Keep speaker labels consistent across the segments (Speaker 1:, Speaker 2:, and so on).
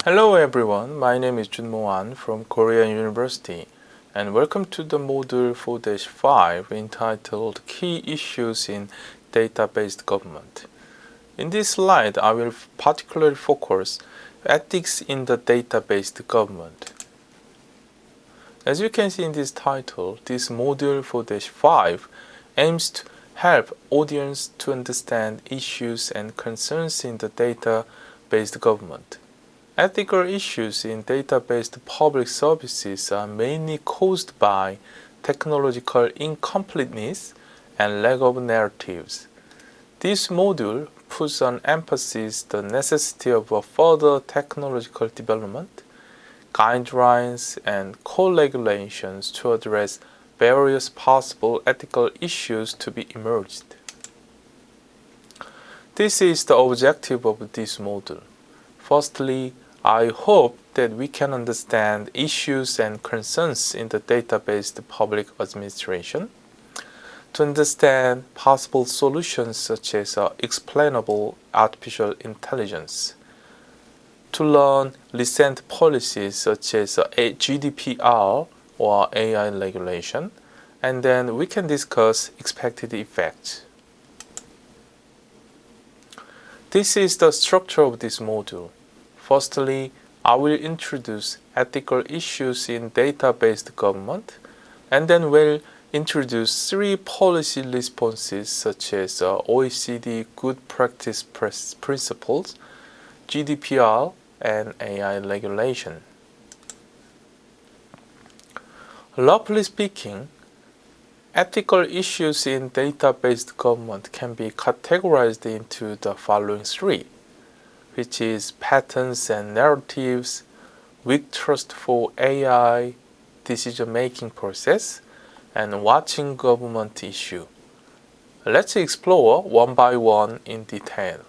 Speaker 1: Hello everyone, my name is Junmo An from Korean University and welcome to the module 4-5 entitled Key Issues in Data-Based Government. In this slide, I will particularly focus ethics in the data-based government. As you can see in this title, this module 4-5 aims to help audience to understand issues and concerns in the data-based government. Ethical issues in data-based public services are mainly caused by technological incompleteness and lack of narratives. This module puts on emphasis the necessity of a further technological development, guidelines, and co-regulations to address various possible ethical issues to be emerged. This is the objective of this module. Firstly, I hope that we can understand issues and concerns in the data-based public administration, to understand possible solutions such as explainable artificial intelligence, to learn recent policies such as GDPR or AI regulation, and then we can discuss expected effects. This is the structure of this module. Firstly, I will introduce ethical issues in data-based government, and then we'll introduce three policy responses such as OECD Good Practice Principles, GDPR, and AI regulation. Roughly speaking, ethical issues in data-based government can be categorized into the following three, which is patterns and narratives, weak trust for AI, decision-making process, and watching government issue. Let's explore one by one in detail.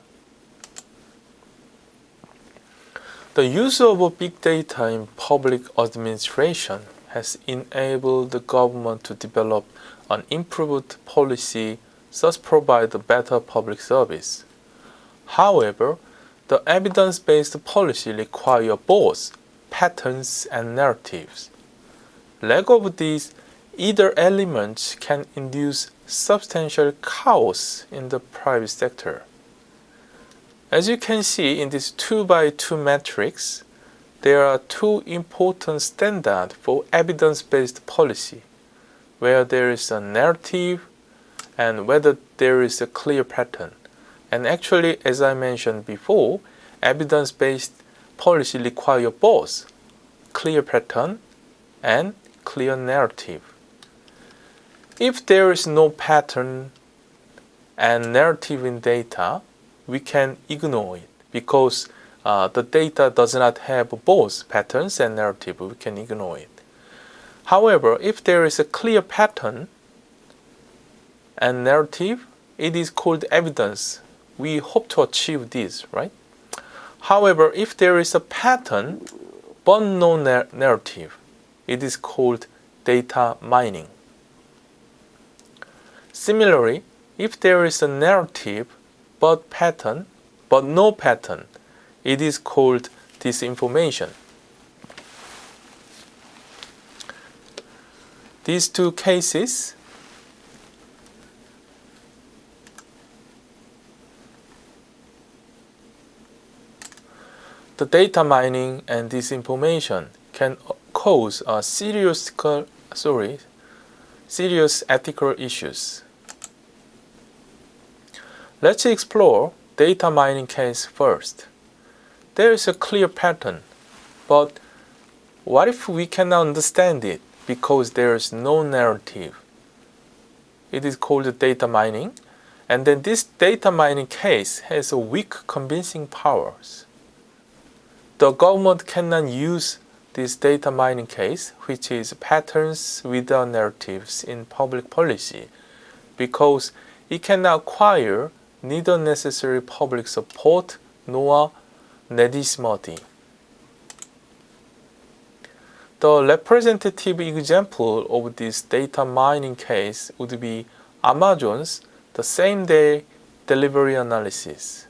Speaker 1: The use of big data in public administration has enabled the government to develop an improved policy, thus provide a better public service. However, the evidence-based policy requires both patterns and narratives. Lack of these either elements can induce substantial chaos in the private sector. As you can see in this 2x2 matrix, there are two important standards for evidence-based policy, where there is a narrative and whether there is a clear pattern. And actually, as I mentioned before, evidence-based policy requires both clear pattern and clear narrative. If there is no pattern and narrative in data, we can ignore it because the data does not have both patterns and narrative. We can ignore it. However, if there is a clear pattern and narrative, it is called evidence. We hope to achieve this, right? However, if there is a pattern but no narrative, it is called data mining. Similarly, if there is a narrative but no pattern, it is called disinformation. These two cases the data mining and disinformation can cause serious ethical issues. Let's explore data mining case first. There is a clear pattern, but what if we cannot understand it because there is no narrative? It is called data mining, and then this data mining case has a weak convincing powers. The government cannot use this data mining case, which is patterns without narratives in public policy, because it cannot acquire neither necessary public support nor legitimacy. The representative example of this data mining case would be Amazon's the same-day delivery analysis.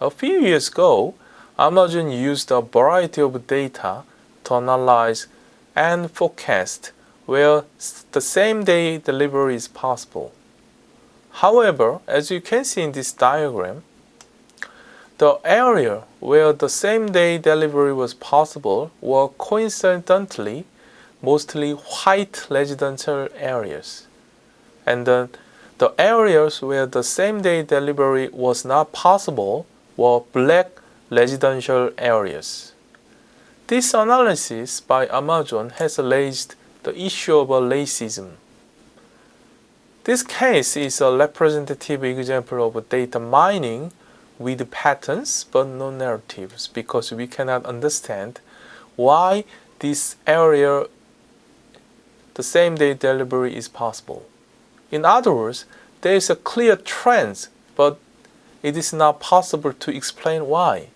Speaker 1: A few years ago, Amazon used a variety of data to analyze and forecast where the same-day delivery is possible. However, as you can see in this diagram, the area where the same-day delivery was possible were coincidentally mostly white residential areas, and then the areas where the same-day delivery was not possible were black residential areas. This analysis by Amazon has raised the issue of racism. This case is a representative example of data mining with patterns but no narratives, because we cannot understand why this area the same-day delivery is possible. In other words, there is a clear trend, but it is not possible to explain why.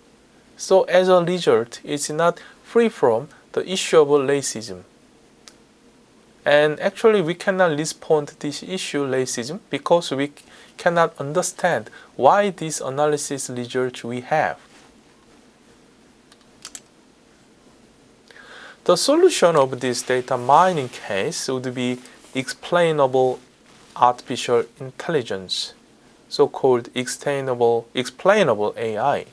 Speaker 1: So as a result, it's not free from the issue of racism. And actually, we cannot respond to this issue racism because we cannot understand why this analysis result we have. The solution of this data mining case would be explainable artificial intelligence, so-called explainable AI.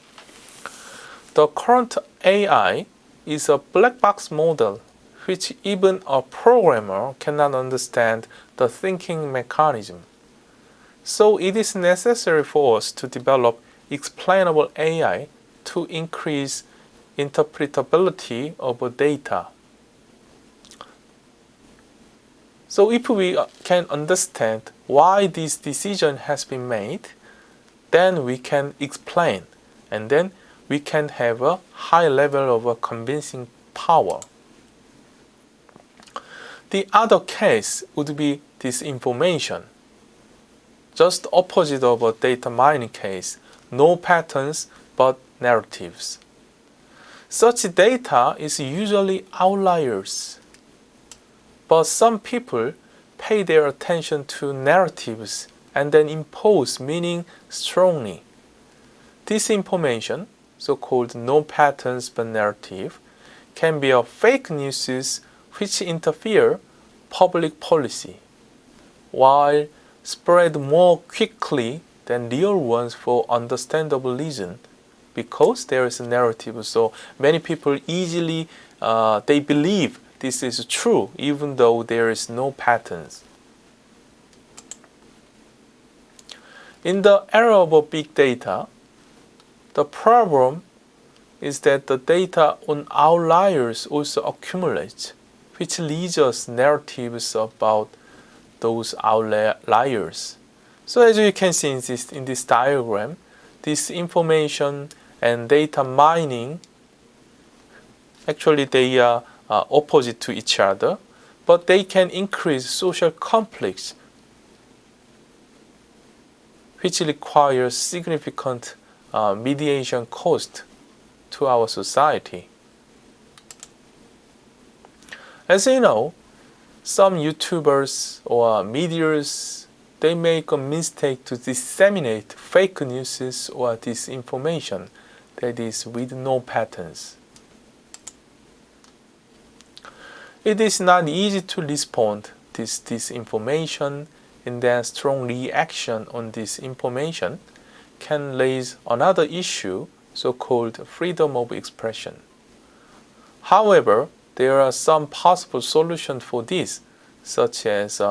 Speaker 1: The current AI is a black box model which even a programmer cannot understand the thinking mechanism. So it is necessary for us to develop explainable AI to increase interpretability of data. So if we can understand why this decision has been made, then we can explain, and then we can have a high level of convincing power. The other case would be disinformation. Just opposite of a data mining case, no patterns but narratives. Such data is usually outliers, but some people pay their attention to narratives and then impose meaning strongly. Disinformation, so-called no patterns but narrative, can be a fake news which interfere public policy, while spread more quickly than real ones for understandable reason, because there is a narrative. So many people easily they believe this is true even though there is no patterns. In the era of big data, the problem is that the data on outliers also accumulates, which leads us narratives about those outliers. So as you can see in this diagram, this information and data mining, actually they are opposite to each other, but they can increase social conflicts, which requires significant mediation cost to our society. As you know, some YouTubers or medias, they make a mistake to disseminate fake news or disinformation that is with no patterns. It is not easy to respond to this disinformation, and then strong reaction on this information can raise another issue, so-called freedom of expression. However, there are some possible solutions for this, such as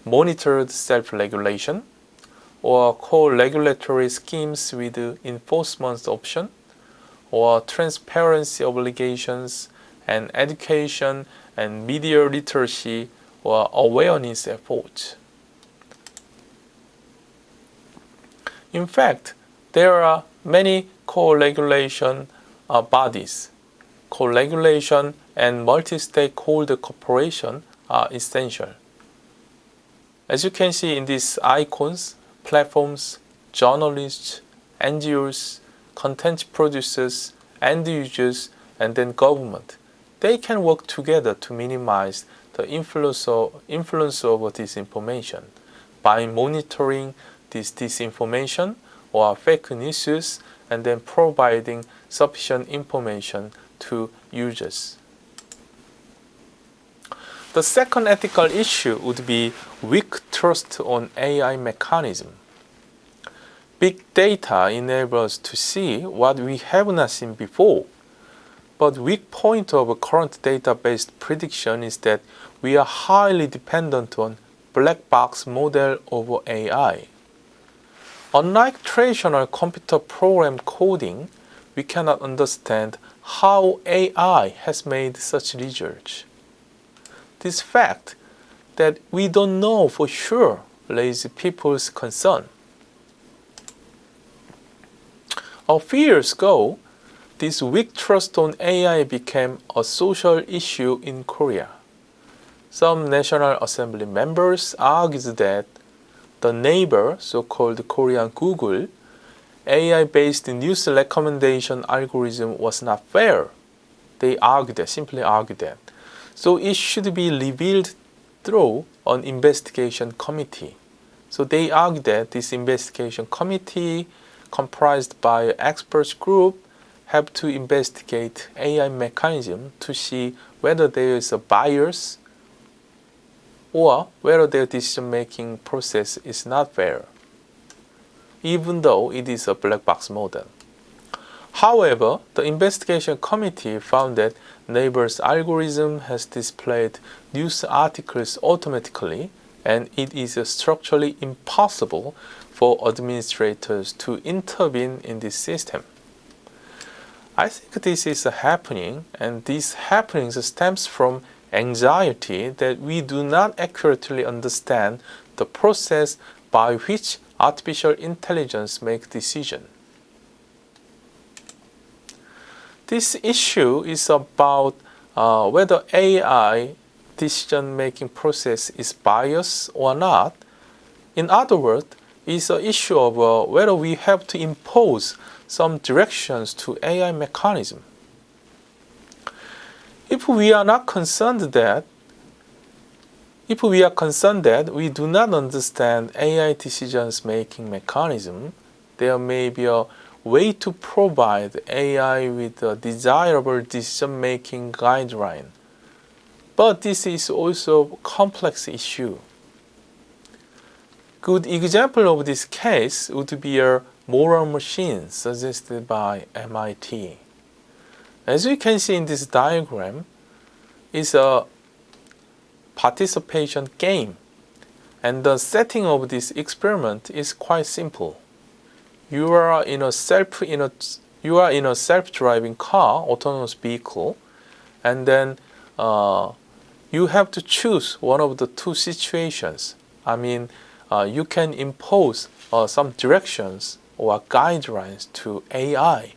Speaker 1: monitored self-regulation or co-regulatory schemes with enforcement option, or transparency obligations and education and media literacy or awareness efforts. In fact, there are many co-regulation bodies. Co-regulation and multi-stakeholder cooperation are essential. As you can see in these icons, platforms, journalists, NGOs, content producers, end users, and then government, they can work together to minimize the influence of disinformation by monitoring this disinformation or fake news and then providing sufficient information to users. The second ethical issue would be weak trust on AI mechanism. Big data enables us to see what we have not seen before. But weak point of current data-based prediction is that we are highly dependent on black box model over AI. Unlike traditional computer program coding, we cannot understand how AI has made such results. This fact that we don't know for sure raises people's concern. A few years ago, this weak trust on AI became a social issue in Korea. Some National Assembly members argued that the neighbor, so-called Korean Google, AI-based news recommendation algorithm was not fair. They simply argued that. So it should be revealed through an investigation committee. So they argued that this investigation committee, comprised by an experts group, have to investigate AI mechanism to see whether there is a bias or whether their decision-making process is not fair, even though it is a black box model. However, the investigation committee found that Neighbor's algorithm has displayed news articles automatically, and it is structurally impossible for administrators to intervene in this system. I think this is happening, and this happening stems from anxiety that we do not accurately understand the process by which artificial intelligence makes decisions. This issue is about whether AI decision-making process is biased or not. In other words, it's an issue of whether we have to impose some directions to AI mechanism. If we are concerned that we do not understand AI decisions-making mechanism, there may be a way to provide AI with a desirable decision-making guideline. But this is also a complex issue. Good example of this case would be a moral machine suggested by MIT. As we can see in this diagram, it's a participation game, and the setting of this experiment is quite simple. You are in a self-driving car, autonomous vehicle, and then you have to choose one of the two situations. You can impose some directions or guidelines to AI,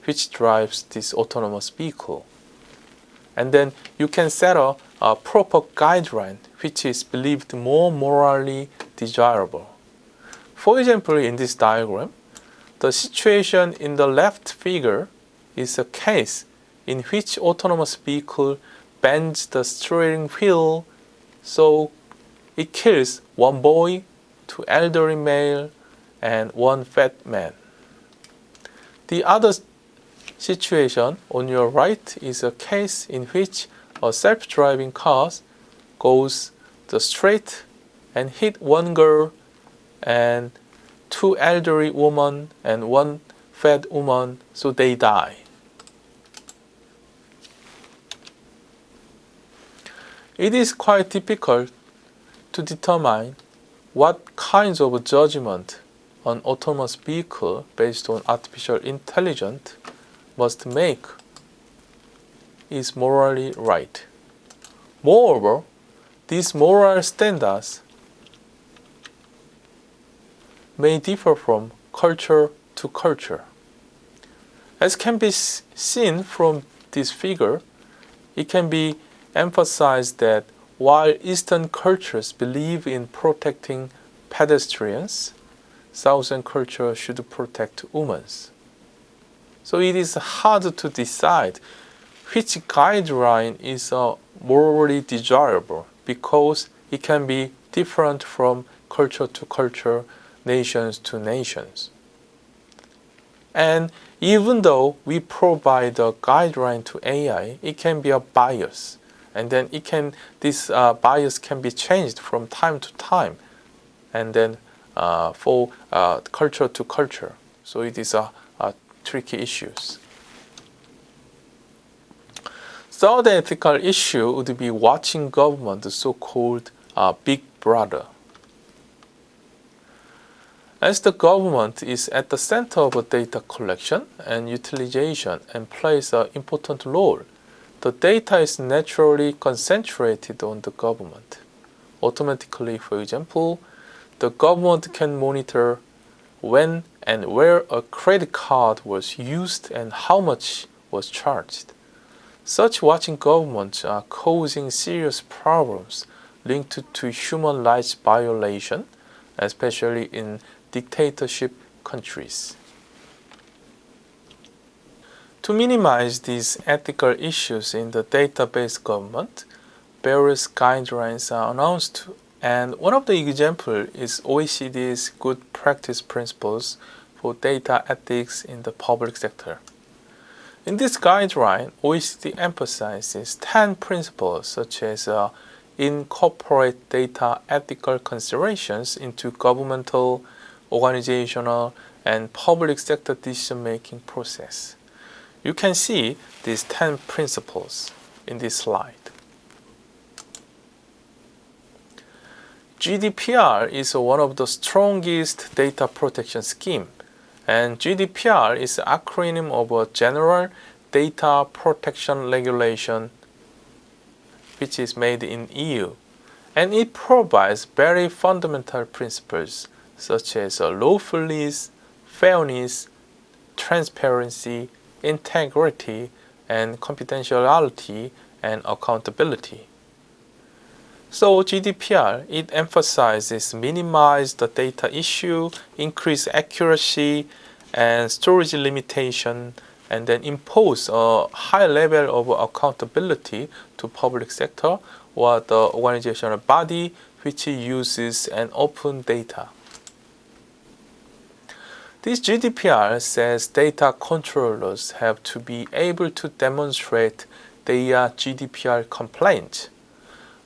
Speaker 1: which drives this autonomous vehicle. And then you can set a proper guideline, which is believed more morally desirable. For example, in this diagram, the situation in the left figure is a case in which autonomous vehicle bends the steering wheel so it kills one boy, two elderly male, and one fat man. The other situation on your right is a case in which a self-driving car goes straight and hit one girl and two elderly women and one fat woman, so they die. It is quite difficult to determine what kinds of judgment an autonomous vehicle based on artificial intelligence must make is morally right. Moreover, these moral standards may differ from culture to culture. As can be seen from this figure, it can be emphasized that while Eastern cultures believe in protecting pedestrians, Southern culture should protect women. So it is hard to decide which guideline is morally desirable because it can be different from culture to culture, nations to nations. And even though we provide a guideline to AI, it can be a bias. And then this bias can be changed from time to time. And then for culture to culture. So it is a tricky issues. Third ethical issue would be watching government, the so-called big brother. As the government is at the center of data collection and utilization and plays an important role, the data is naturally concentrated on the government. Automatically, for example, the government can monitor when and where a credit card was used and how much was charged. Such watching governments are causing serious problems linked to human rights violation, especially in dictatorship countries. To minimize these ethical issues in the data-based government, various guidelines are announced, and one of the examples is OECD's Good Practice Principles for Data Ethics in the Public Sector. In this guideline, OECD emphasizes 10 principles such as incorporate data ethical considerations into governmental, organizational, and public sector decision-making process. You can see these 10 principles in this slide. GDPR is one of the strongest data protection schemes, and GDPR is an acronym of a General Data Protection Regulation, which is made in EU, and it provides very fundamental principles such as lawfulness, fairness, transparency, integrity, and confidentiality and accountability. So GDPR, it emphasizes minimize the data issue, increase accuracy and storage limitation, and then impose a high level of accountability to public sector or the organizational body which uses an open data. This GDPR says data controllers have to be able to demonstrate they are GDPR compliant.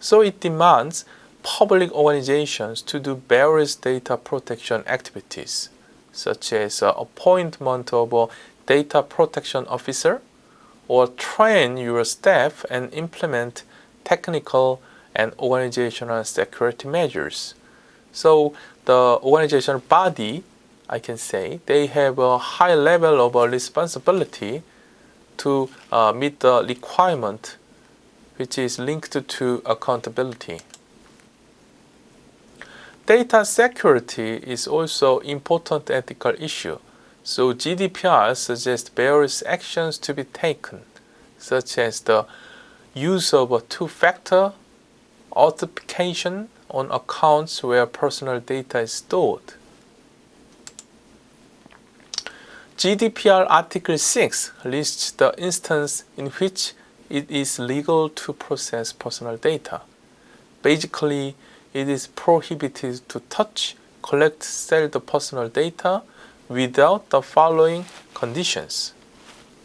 Speaker 1: So it demands public organizations to do various data protection activities, such as appointment of a data protection officer, or train your staff and implement technical and organizational security measures. So the organizational body, I can say, they have a high level of responsibility to meet the requirement which is linked to accountability. Data security is also an important ethical issue, so GDPR suggests various actions to be taken, such as the use of a two-factor authentication on accounts where personal data is stored. GDPR Article 6 lists the instance in which it is legal to process personal data. Basically, it is prohibited to touch, collect, sell the personal data without the following conditions.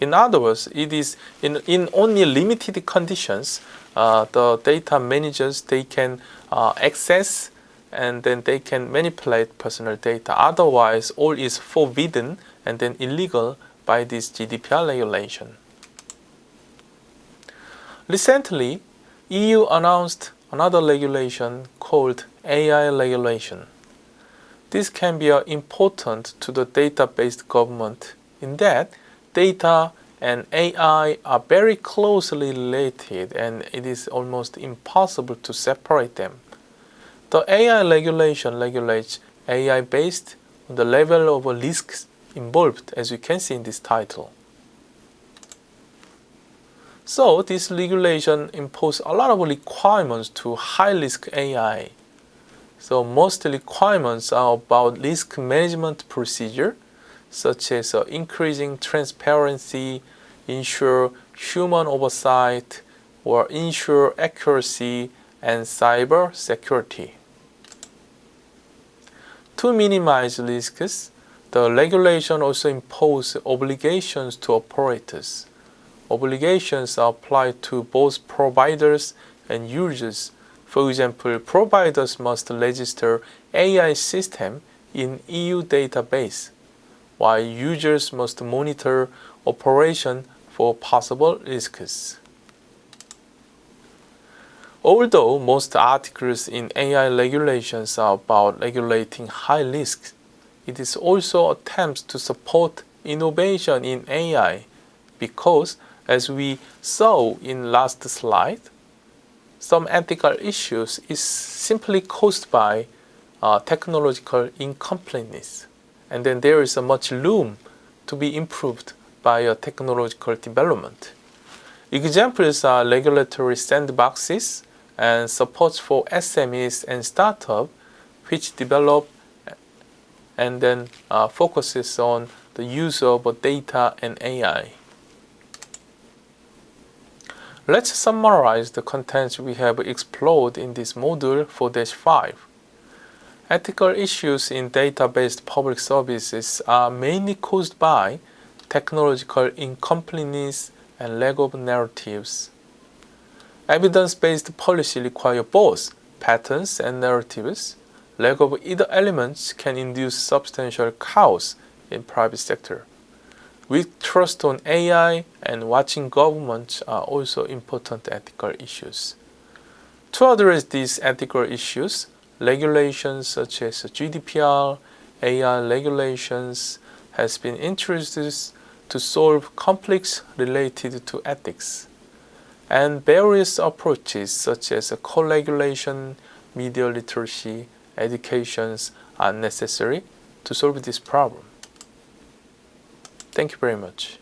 Speaker 1: In other words, it is in only limited conditions, the data managers, they can access and then they can manipulate personal data. Otherwise, all is forbidden and then illegal by this GDPR regulation. Recently, EU announced another regulation called AI regulation. This can be important to the data-based government in that data and AI are very closely related and it is almost impossible to separate them. The AI regulation regulates AI based on the level of risks involved, as you can see in this title. So this regulation imposes a lot of requirements to high-risk AI. So most requirements are about risk management procedure, such as increasing transparency, ensure human oversight, or ensure accuracy and cyber security. To minimize risks, The regulation also imposes obligations to operators. Obligations are applied to both providers and users. For example, providers must register AI system in EU database, while users must monitor operation for possible risks. Although most articles in AI regulations are about regulating high risks, it is also attempts to support innovation in AI because, as we saw in last slide, some ethical issues is simply caused by technological incompleteness, and then there is much room to be improved by technological development. Examples are regulatory sandboxes and supports for SMEs and startups which develop and then focuses on the use of data and AI. Let's summarize the contents we have explored in this module 4-5. Ethical issues in data-based public services are mainly caused by technological incompleteness and lack of narratives. Evidence-based policy require both patterns and narratives. Lack of either elements can induce substantial chaos in private sector. Weak trust on AI and watching governments are also important ethical issues. To address these ethical issues, regulations such as GDPR, AI regulations has been introduced to solve conflicts related to ethics. And various approaches such as co-regulation, media literacy, educations are necessary to solve this problem. Thank you very much.